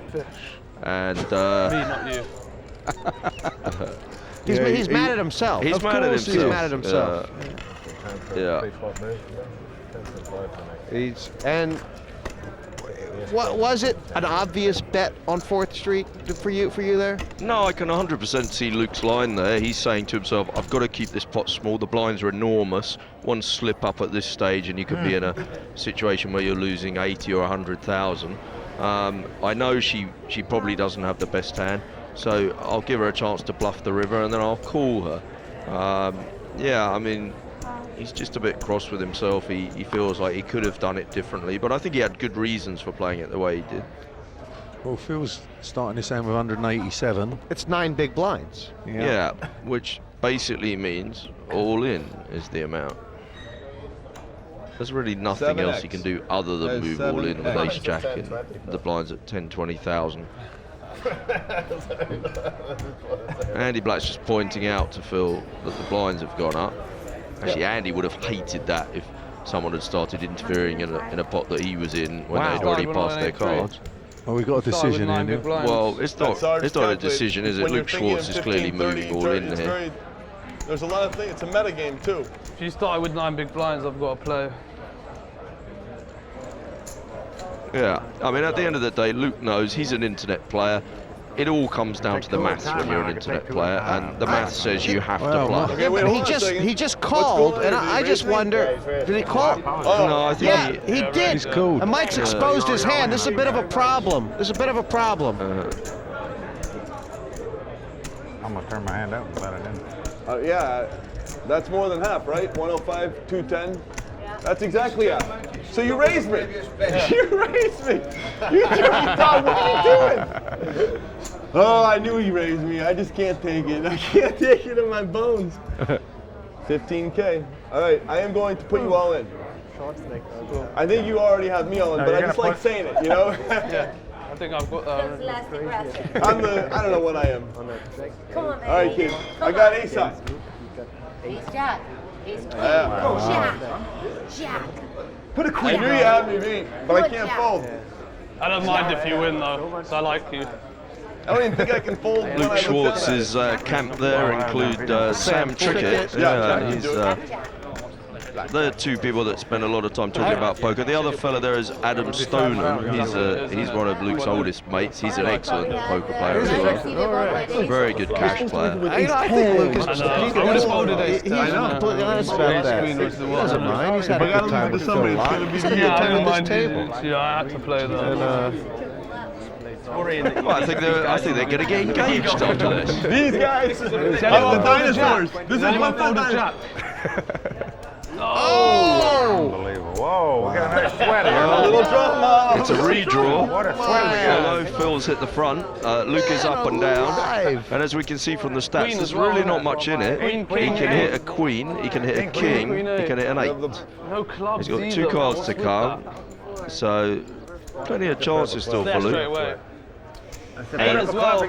Speaker 7: And
Speaker 4: Me, not you.
Speaker 2: He's mad at himself.
Speaker 7: He's mad at himself.
Speaker 2: He's mad at himself.
Speaker 7: Yeah.
Speaker 2: What was it? An obvious bet on 4th Street for you there?
Speaker 7: No, I can 100% see Luke's line there. He's saying to himself, I've got to keep this pot small. The blinds are enormous. One slip up at this stage and you could be in a situation where you're losing 80 or 100,000. I know she probably doesn't have the best hand, so I'll give her a chance to bluff the river and then I'll call her. Yeah, I mean, he's just a bit cross with himself. He feels like he could have done it differently, but I think he had good reasons for playing it the way he did.
Speaker 6: Well, Phil's starting this hand with 187.
Speaker 2: It's 9 big blinds.
Speaker 7: Yeah, which basically means all in is the amount. There's really nothing
Speaker 3: 7X.
Speaker 7: else he can do other than move all in with
Speaker 3: 7X.
Speaker 7: ace jack and the blinds at 10, 20,000. Andy Black's just pointing out to Phil that the blinds have gone up. Actually, Andy would have hated that if someone had started interfering in a pot that he was in when they'd already passed their cards.
Speaker 6: Well, we've got a decision here, Neil.
Speaker 7: Well, it's not a decision, is it? Luke Schwartz is clearly moving all in here.
Speaker 3: There's a lot of things. It's a meta game too.
Speaker 4: If you started with 9 big blinds, I've got to play.
Speaker 7: Yeah, I mean, at the end of the day, Luke knows he's an internet player. It all comes down to the maths when you're an internet player, and the math says you have to bluff.
Speaker 3: Okay, wait,
Speaker 2: He just called, and I just wonder, did he call?
Speaker 7: No, I think
Speaker 2: he did.
Speaker 6: He's called.
Speaker 2: And Mike's exposed his hand. This is a bit of a problem.
Speaker 10: I'm gonna turn my hand out and let it in.
Speaker 3: Yeah, that's more than half, right? 105, 210. That's exactly half. So you raised me. You raised me. You Tom, what are you doing? Oh, I knew he raised me. I just can't take it. I can't take it in my bones. 15K. All right, I am going to put you all in. I think you already have me all in, but I just like saying it, you know?
Speaker 4: Yeah, I think I've got that.
Speaker 3: I don't know what I am.
Speaker 5: Come on, man.
Speaker 3: All right, kids. I got ace high.
Speaker 5: Ace jack. Ace king. Jack.
Speaker 3: Put a queen. I knew you had me beat, but I can't fold.
Speaker 4: I don't mind if you win though, because I like you.
Speaker 3: I don't even think I can fold.
Speaker 7: Luke Schwartz's camp there include Sam Trickett.
Speaker 3: Yeah,
Speaker 7: He's they're two people that spend a lot of time talking about poker. The other fella there is Adam Stoneham. He's one of Luke's oldest mates. He's an excellent poker player as well. Very good cash player.
Speaker 2: I think Luke is.
Speaker 4: I would have folded ace.
Speaker 2: He's completely honest about that. He doesn't mind. He's had a good time with Phil Laak. He's had a good time at this table.
Speaker 4: Yeah, I had to play that.
Speaker 7: Well, I think they're going to get engaged after this.
Speaker 3: These guys are the dinosaurs. This is my jack.
Speaker 10: Oh! Unbelievable. Whoa, we got a nice sweat here.
Speaker 3: A little drama.
Speaker 7: It's a redraw.
Speaker 10: What a sweat we got.
Speaker 7: Although Phil's hit the front, Luke is up and down. And as we can see from the stats, there's really not much in it. He can hit a queen, he can hit a king, he can hit an 8.
Speaker 4: No clubs.
Speaker 7: He's got 2 cards to come. So, plenty of chances still for Luke.
Speaker 4: 8 as well. No,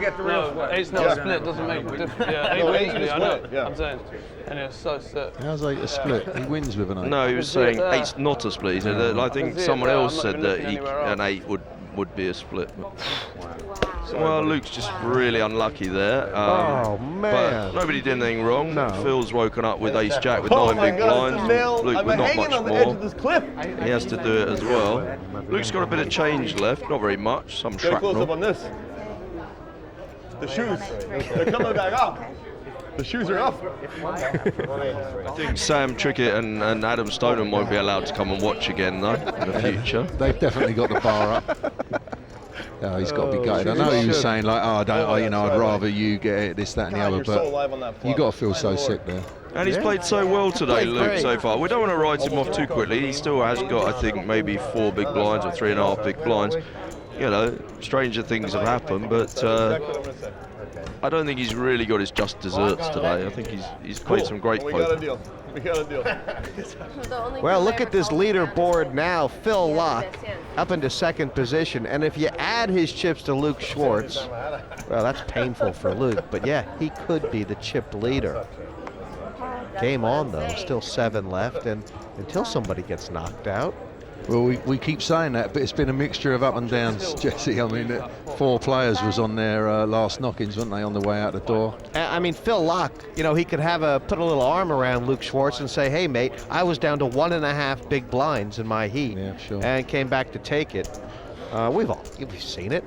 Speaker 4: 8's not a split, doesn't make a difference. Yeah, 8 wins me, I know. I'm saying. And it's so sick.
Speaker 6: How's 8 a split? He wins with an 8.
Speaker 7: No, he was saying 8's not a split. He said that, I think someone else said that an 8 would be a split. Well, Luke's just really unlucky there.
Speaker 2: Oh, man.
Speaker 7: But nobody did anything wrong.
Speaker 2: No.
Speaker 7: Phil's woken up with ace-jack with 9 big blinds. Luke with not much more. He has to do it as well. Luke's got a bit of change left, not very much, some
Speaker 3: Very close up
Speaker 7: shrapnel.
Speaker 3: on this. The shoes, they're coming back up. The shoes are up.
Speaker 7: I think Sam Trickett and Adam Stoneham won't be allowed to come and watch again, though, in the future.
Speaker 6: They've definitely got the bar up. Oh, he's got to be gutted. I know he was saying like, I'd rather you get it, this, that, and the other, but you got to feel so sick there.
Speaker 7: And he's played so well today, Luke, so far. We don't want to write him off too quickly. He still has got, I think, maybe 4 big blinds or 3.5 big blinds. You know, stranger things have happened, but I don't think he's really got his just desserts today. I think he's played some great poker.
Speaker 3: We got a deal. We got a deal.
Speaker 2: Well, look at this leaderboard now. Phil Laak up into 2nd position. And if you add his chips to Luke Schwartz, well, that's painful for Luke. But yeah, he could be the chip leader. Game on, though. Still 7 left. And until somebody gets knocked out.
Speaker 6: Well, we keep saying that, but it's been a mixture of up and downs, Jesse. I mean, 4 players was on their last knock-ins, weren't they, on the way out the door?
Speaker 2: I mean, Phil Laak, you know, he could put a little arm around Luke Schwartz and say, hey, mate, I was down to 1.5 big blinds in my heat.
Speaker 6: Yeah, sure.
Speaker 2: And came back to take it. We've seen it.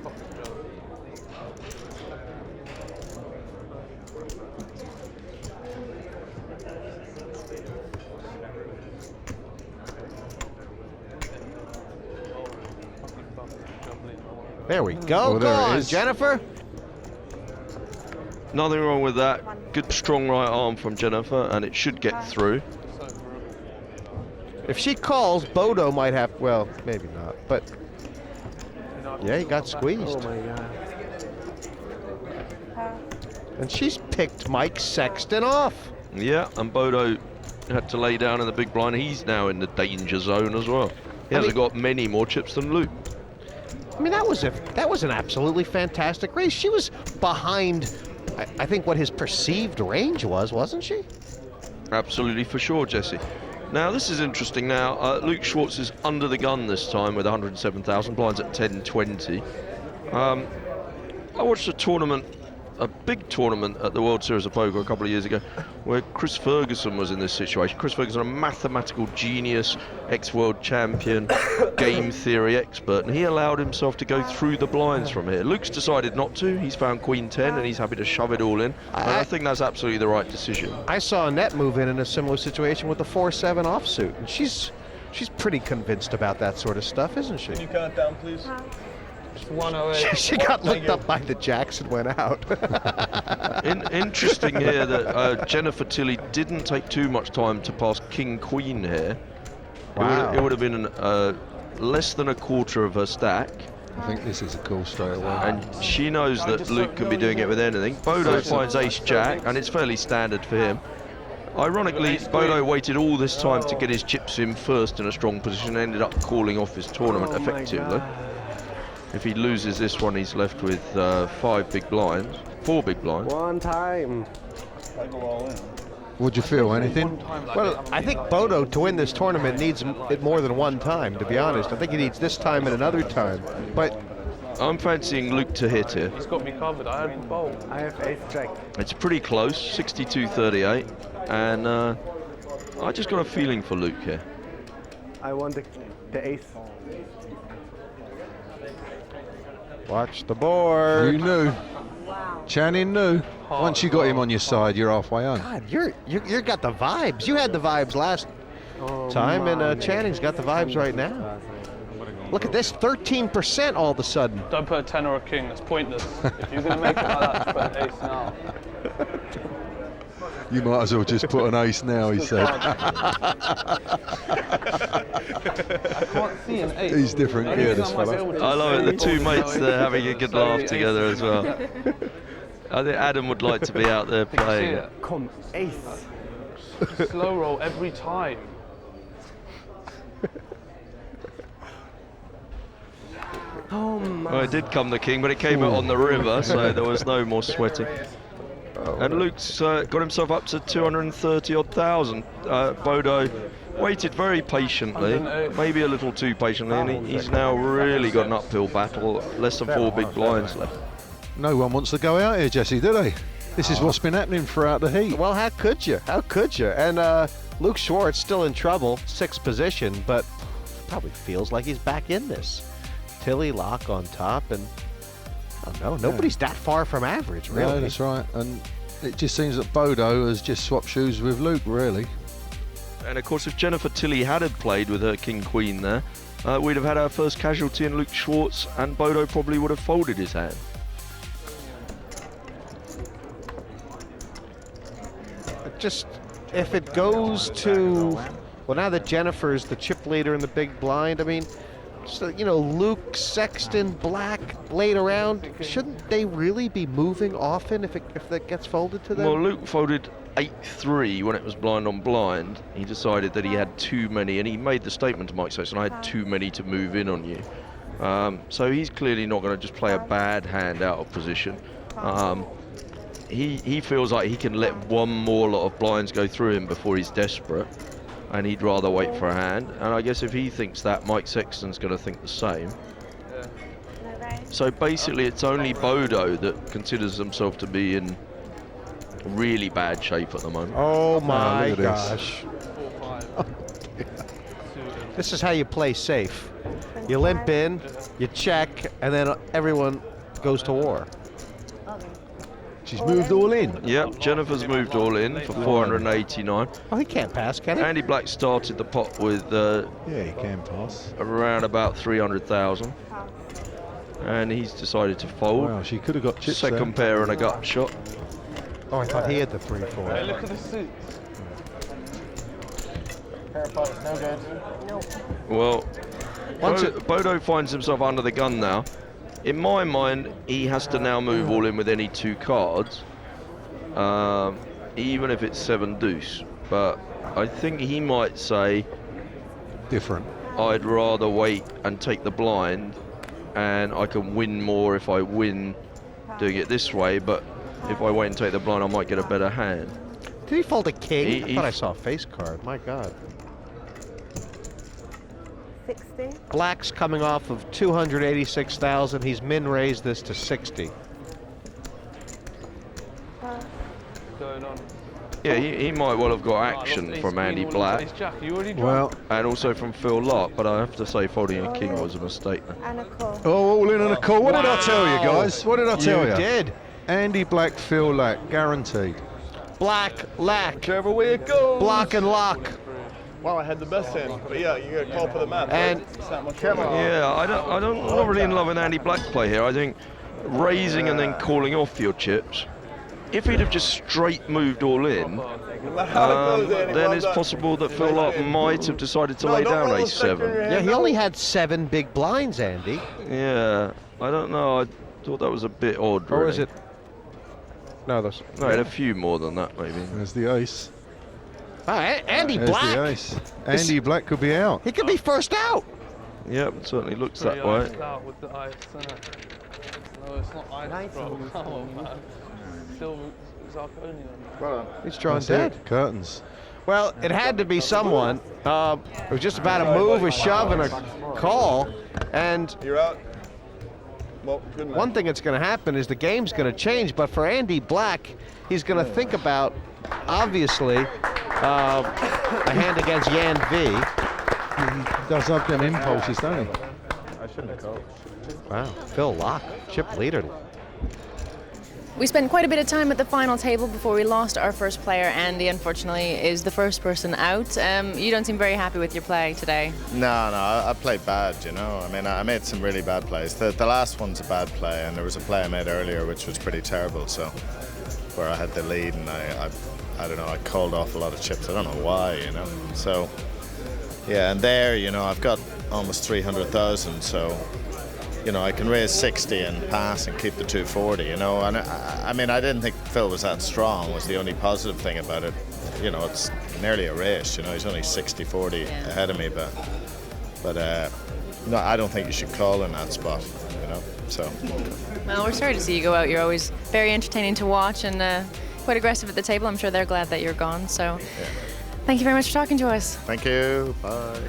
Speaker 2: There we go.
Speaker 6: Oh,
Speaker 2: Go on, Jennifer.
Speaker 7: Nothing wrong with that. Good strong right arm from Jennifer, and it should get through.
Speaker 2: If she calls, Bodo might have, well, maybe not, but yeah, he got squeezed.
Speaker 9: Oh my God.
Speaker 2: And she's picked Mike Sexton off.
Speaker 7: Yeah, and Bodo had to lay down in the big blind. He's now in the danger zone as well. He hasn't got many more chips than Luke.
Speaker 2: I mean, that was an absolutely fantastic race. She was behind, I think, what his perceived range was, wasn't she?
Speaker 7: Absolutely, for sure, Jesse. Now, this is interesting. Now, Luke Schwartz is under the gun this time with 107,000 blinds at 10.20. I watched a big tournament at the World Series of Poker a couple of years ago where Chris Ferguson was in this situation. Chris Ferguson, a mathematical genius, ex-world champion, game theory expert, and he allowed himself to go through the blinds from here. Luke's decided not to. He's found Queen 10 and he's happy to shove it all in. And I think that's absolutely the right decision.
Speaker 2: I saw Annette move in a similar situation with the 4-7 offsuit, and she's pretty convinced about that sort of stuff, isn't she?
Speaker 3: Can you count down, please?
Speaker 4: 108.
Speaker 2: She got looked up by the jacks and went out.
Speaker 7: Interesting here that Jennifer Tilley didn't take too much time to pass King Queen here.
Speaker 2: Wow.
Speaker 7: It would have been less than a quarter of her stack.
Speaker 6: I think this is a call straight away.
Speaker 7: And she knows that Luke can be doing it with anything. Bodo finds ace jack, and it's fairly standard for him. Ironically, Bodo waited all this time to get his chips in first in a strong position and ended up calling off his tournament effectively. If he loses this one, he's left with 4 big blinds.
Speaker 9: One time.
Speaker 3: I go all in.
Speaker 6: What'd you feel? Anything?
Speaker 2: Well, I think Bodo, to win this tournament, needs it more than one time, to be honest. I think he needs this time and another time. But
Speaker 7: I'm fancying Luke to hit here.
Speaker 4: He's got me covered. I had bowl.
Speaker 9: I have ace jack.
Speaker 7: It's pretty close, 62-38, and I just got a feeling for Luke here.
Speaker 9: I want the ace.
Speaker 2: Watch the board.
Speaker 6: You knew. Channing knew. Once you got him on your side, you're halfway home.
Speaker 2: God, you got the vibes. You had the vibes last time, and Channing's got the vibes right now. Look at this, 13% all of a sudden.
Speaker 4: Don't put a 10 or a king, that's pointless. If you're going to make it like that, just put an ace now.
Speaker 6: You might as well just put an ace now, he said.
Speaker 4: I can't see an ace.
Speaker 6: He's different gear, this fella.
Speaker 7: I love it, the two mates there having a good laugh together as well. I think Adam would like to be out there playing.
Speaker 9: Come, ace.
Speaker 4: Slow roll every time.
Speaker 9: Oh my.
Speaker 7: Well, it did come the king, but it came out on the river, so there was no more sweating. And Luke's got himself up to 230 odd thousand. Bodo waited very patiently, maybe a little too patiently, and he's now really got an uphill battle. Less than 4 big blinds left.
Speaker 6: No one wants to go out here, Jesse, do they? This is what's been happening throughout the heat.
Speaker 2: Well, how could you? How could you? And Luke Schwartz still in trouble, 6th position, but probably feels like he's back in this. Tilly Laak on top, and I don't know, nobody's that far from average, really.
Speaker 6: No, that's right. And it just seems that Bodo has just swapped shoes with Luke, really.
Speaker 7: And of course, if Jennifer Tilly had played with her king-queen there, we'd have had our first casualty in Luke Schwartz, and Bodo probably would have folded his hand.
Speaker 2: Just, if it goes to, well, now that Jennifer's the chip leader in the big blind, I mean, so, you know, Luke, Sexton, Black laid around, shouldn't they really be moving often if that gets folded to them?
Speaker 7: Well, Luke folded 8-3 when it was blind on blind. He decided that he had too many, and he made the statement to Mike Sexton, I had too many to move in on you. So he's clearly not going to just play a bad hand out of position. He feels like he can let one more lot of blinds go through him before he's desperate, and he'd rather wait for a hand. And I guess if he thinks that, Mike Sexton's going to think the same. So basically it's only Bodo that considers himself to be in really bad shape at the moment.
Speaker 2: Oh my gosh. This is how you play safe. You limp in, you check, and then everyone goes to war.
Speaker 6: She's moved all in.
Speaker 7: Yep, Jennifer's moved all in for 489.
Speaker 2: Oh, he can't pass, can he?
Speaker 7: Andy Black started the pot with
Speaker 6: yeah, he can pass.
Speaker 7: Around about 300,000. And he's decided to fold.
Speaker 6: Wow, she could have got chips
Speaker 7: Second pair and a gut shot.
Speaker 2: Oh, I thought he had the 3-4.
Speaker 4: Hey, look at the suits.
Speaker 9: Pair of pots, no good.
Speaker 5: No.
Speaker 7: Well, Bodo finds himself under the gun now. In my mind, he has to now move all in with any 2 cards, even if it's 7 deuce. But I think he might say,
Speaker 6: different.
Speaker 7: I'd rather wait and take the blind, and I can win more if I win doing it this way, but if I wait and take the blind, I might get a better hand.
Speaker 2: Did he fold a king? I thought I saw a face card. My God.
Speaker 8: 60.
Speaker 2: Black's coming off of 286,000. He's min-raised this to 60.
Speaker 4: Going on.
Speaker 7: Yeah, he might well have got action from Andy Black.
Speaker 6: Well,
Speaker 7: and also from Phil Laak, but I have to say folding a king was a mistake.
Speaker 8: And a call.
Speaker 6: oh, all in and a call. What did I tell you, guys? What did I tell you?
Speaker 2: You did.
Speaker 6: Andy Black, Phil Laak, guaranteed.
Speaker 2: Black, Lack.
Speaker 3: Whichever way it goes.
Speaker 2: Block and lock.
Speaker 3: Wow, I had the best hand, but yeah, you got to call for the map.
Speaker 2: And
Speaker 7: Yeah, I'm not really in love with Andy Black play here. I think raising and then calling off your chips. If he'd have just straight moved all in, then it's possible that Phil Laak might have decided to lay down a7.
Speaker 2: yeah, he only had 7 big blinds, Andy.
Speaker 7: Yeah, I don't know. I thought that was a bit odd.
Speaker 2: Or
Speaker 7: really.
Speaker 2: is it? No, there's.
Speaker 7: No, he had a few more than that, maybe.
Speaker 6: There's the ace.
Speaker 2: Oh, Andy
Speaker 6: There's
Speaker 2: Black.
Speaker 6: the ace. Andy Black could be out.
Speaker 2: He could be first out.
Speaker 7: Yep, it certainly looks that way.
Speaker 4: With the ice, no, it's not ice, bro. Come on, man. Still zirconium.
Speaker 3: Well,
Speaker 2: He's drawn
Speaker 6: That's
Speaker 2: dead.
Speaker 6: it. Curtains.
Speaker 2: Well, it had to be someone. It was just about a move, a shove, and a call. And
Speaker 3: you're out. Well, good man.
Speaker 2: one thing that's going to happen is the game's going to change. But for Andy Black, he's going to think about, obviously, a hand against Yan V.
Speaker 6: He does have them impulses, don't he?
Speaker 9: I shouldn't have called.
Speaker 2: Wow, Phil Laak, chip leader.
Speaker 1: We spent quite a bit of time at the final table before we lost our first player. Andy, unfortunately, is the first person out. You don't seem very happy with your play today.
Speaker 11: No, I played bad, you know. I mean, I made some really bad plays. The last one's a bad play, and there was a play I made earlier which was pretty terrible, so where I had the lead and I don't know, I called off a lot of chips. I don't know why, you know. So, yeah, and there, you know, I've got almost 300,000, so you know, I can raise 60 and pass and keep the 240, you know. And I mean, I didn't think Phil was that strong, was the only positive thing about it. You know, it's nearly a race, you know, he's only 60-40 ahead of me, but no, I don't think you should call in that spot, you know, so.
Speaker 1: Well, we're sorry to see you go out. You're always very entertaining to watch and quite aggressive at the table. I'm sure they're glad that you're gone, so thank you very much for talking to us.
Speaker 11: Thank you, bye.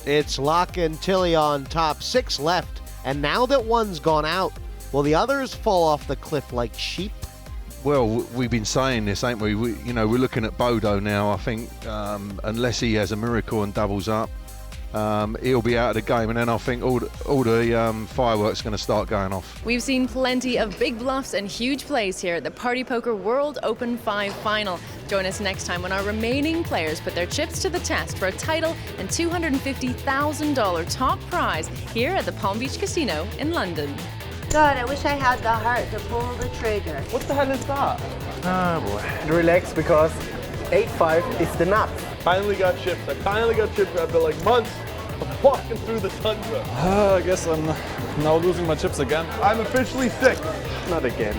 Speaker 2: It's Laak and Tilly on top, 6 left. And now that one's gone out, will the others fall off the cliff like sheep?
Speaker 6: Well, we've been saying this, ain't we? You know, we're looking at Bodo now. I think unless he has a miracle and doubles up, he'll be out of the game. And then I think all the fireworks are going to start going off.
Speaker 1: We've seen plenty of big bluffs and huge plays here at the Party Poker World Open 5 final. Join us next time when our remaining players put their chips to the test for a title and $250,000 top prize here at the Palm Beach Casino in London.
Speaker 8: God, I wish I had the heart to pull the trigger.
Speaker 9: What the hell is that?
Speaker 12: Oh boy. Relax, because 8-5 is the nuts.
Speaker 3: Finally got chips. I finally got chips after like months of walking through the tundra.
Speaker 9: I guess I'm now losing my chips again.
Speaker 3: I'm officially sick.
Speaker 12: Not again.